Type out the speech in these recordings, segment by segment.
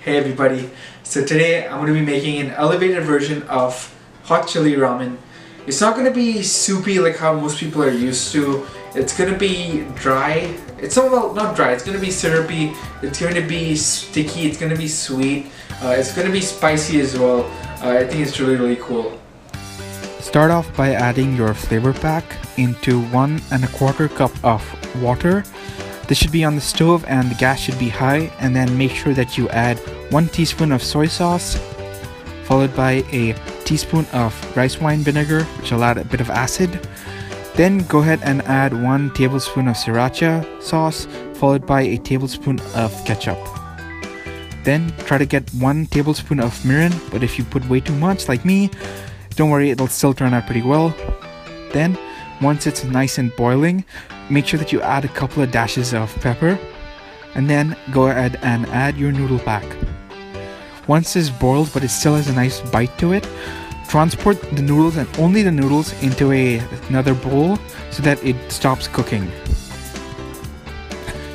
Hey everybody, so today I'm going to be making an elevated version of hot chili ramen. It's not going to be soupy like how most people are used to. It's going to be dry. It's not dry, it's going to be syrupy, it's going to be sticky, it's going to be sweet, it's going to be spicy as well. I think it's really cool. Start off by adding your flavor pack into 1 1/4 cup of water. This should be on the stove and the gas should be high, and then make sure that you add 1 teaspoon of soy sauce followed by a teaspoon of rice wine vinegar, which will add a bit of acid. Then go ahead and add 1 tablespoon of sriracha sauce followed by a tablespoon of ketchup. Then try to get 1 tablespoon of mirin, but if you put way too much like me, don't worry, it'll still turn out pretty well. Then once it's nice and boiling, make sure that you add a couple of dashes of pepper, and then go ahead and add your noodle pack. Once it's boiled but it still has a nice bite to it, transport the noodles and only the noodles into another bowl so that it stops cooking.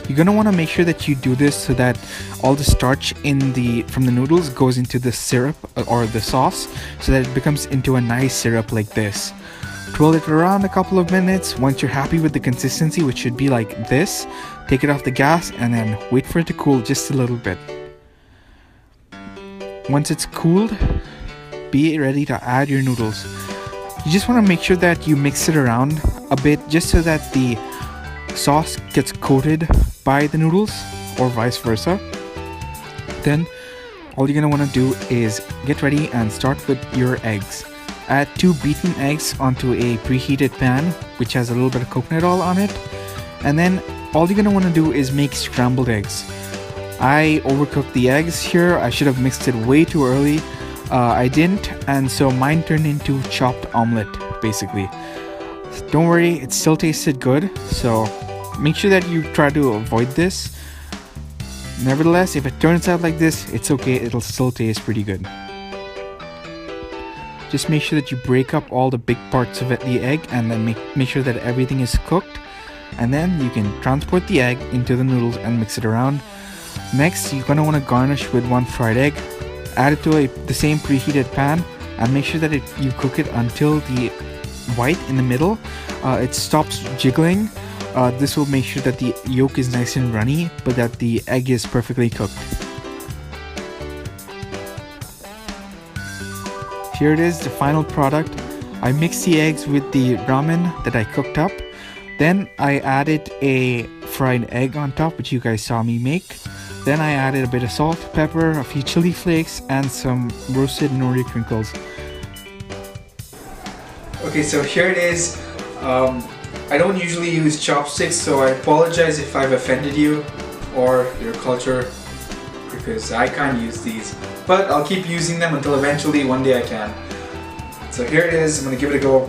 You're gonna want to make sure that you do this so that all the starch from the noodles goes into the syrup or the sauce, so that it becomes into a nice syrup like this. Twirl it around a couple of minutes. Once you're happy with the consistency, which should be like this, take it off the gas and then wait for it to cool just a little bit. Once it's cooled, be ready to add your noodles. You just want to make sure that you mix it around a bit just so that the sauce gets coated by the noodles or vice versa. Then all you're going to want to do is get ready and start with your eggs. Add 2 beaten eggs onto a preheated pan which has a little bit of coconut oil on it, and then all you're going to want to do is make scrambled eggs. I overcooked the eggs here. I should have mixed it way too early. I didn't, and so mine turned into chopped omelette basically. Don't worry, it still tasted good, so make sure that you try to avoid this. Nevertheless, if it turns out like this, it's okay, it'll still taste pretty good. Just make sure that you break up all the big parts of the egg, and then make sure that everything is cooked, and then you can transport the egg into the noodles and mix it around. Next, you're going to want to garnish with 1 fried egg. Add it to the same preheated pan and make sure that you cook it until the white in the middle it stops jiggling. This will make sure that the yolk is nice and runny, but that the egg is perfectly cooked. Here it is, the final product. I mixed the eggs with the ramen that I cooked up. Then I added a fried egg on top, which you guys saw me make. Then I added a bit of salt, pepper, a few chili flakes, and some roasted nori crinkles. Okay, so here it is. I don't usually use chopsticks, so I apologize if I've offended you or your culture, because I can't use these. But I'll keep using them until eventually one day I can. So here it is, I'm going to give it a go.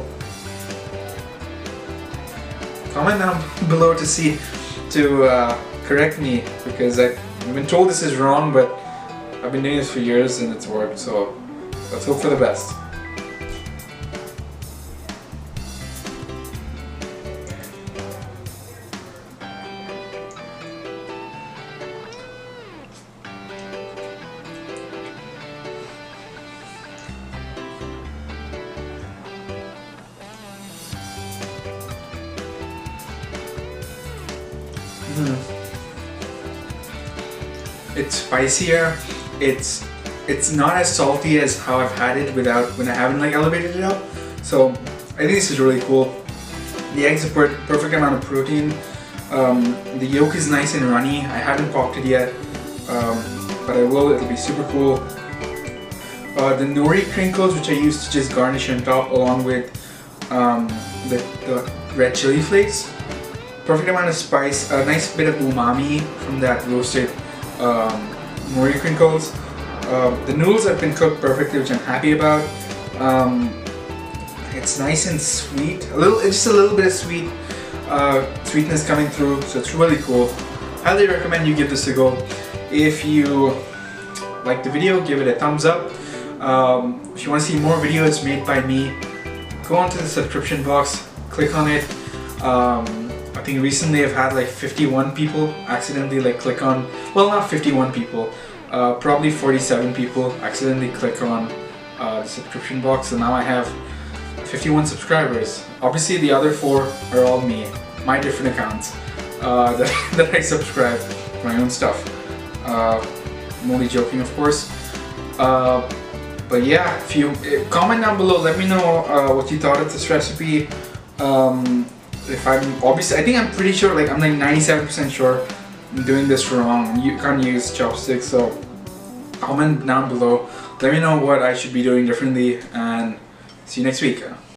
Comment down below to correct me, because I've been told this is wrong, but I've been doing this for years and it's worked, so let's hope for the best. It's spicier. It's not as salty as how I've had it when I haven't elevated it up. So I think this is really cool. The eggs are perfect amount of protein. The yolk is nice and runny. I haven't popped it yet, but I will. It'll be super cool. The nori crinkles, which I used to just garnish on top, along with the red chili flakes. Perfect amount of spice, a nice bit of umami from that roasted nori crinkles. The noodles have been cooked perfectly, which I'm happy about. It's nice and sweet, just a little bit of sweetness coming through, so it's really cool. Highly recommend you give this a go. If you like the video, give it a thumbs up. If you want to see more videos made by me, go onto the subscription box, click on it. I think recently I've had like 51 people accidentally click on, well, not 51 people, probably 47 people accidentally click on the subscription box, so now I have 51 subscribers. Obviously the other 4 are all me, my different accounts that I subscribe to my own stuff. I'm only joking, of course. But yeah, if you comment down below, let me know what you thought of this recipe. If I'm obviously, I think I'm pretty sure, like I'm like 97% sure I'm doing this wrong. You can't use chopsticks, so comment down below. Let me know what I should be doing differently, and see you next week.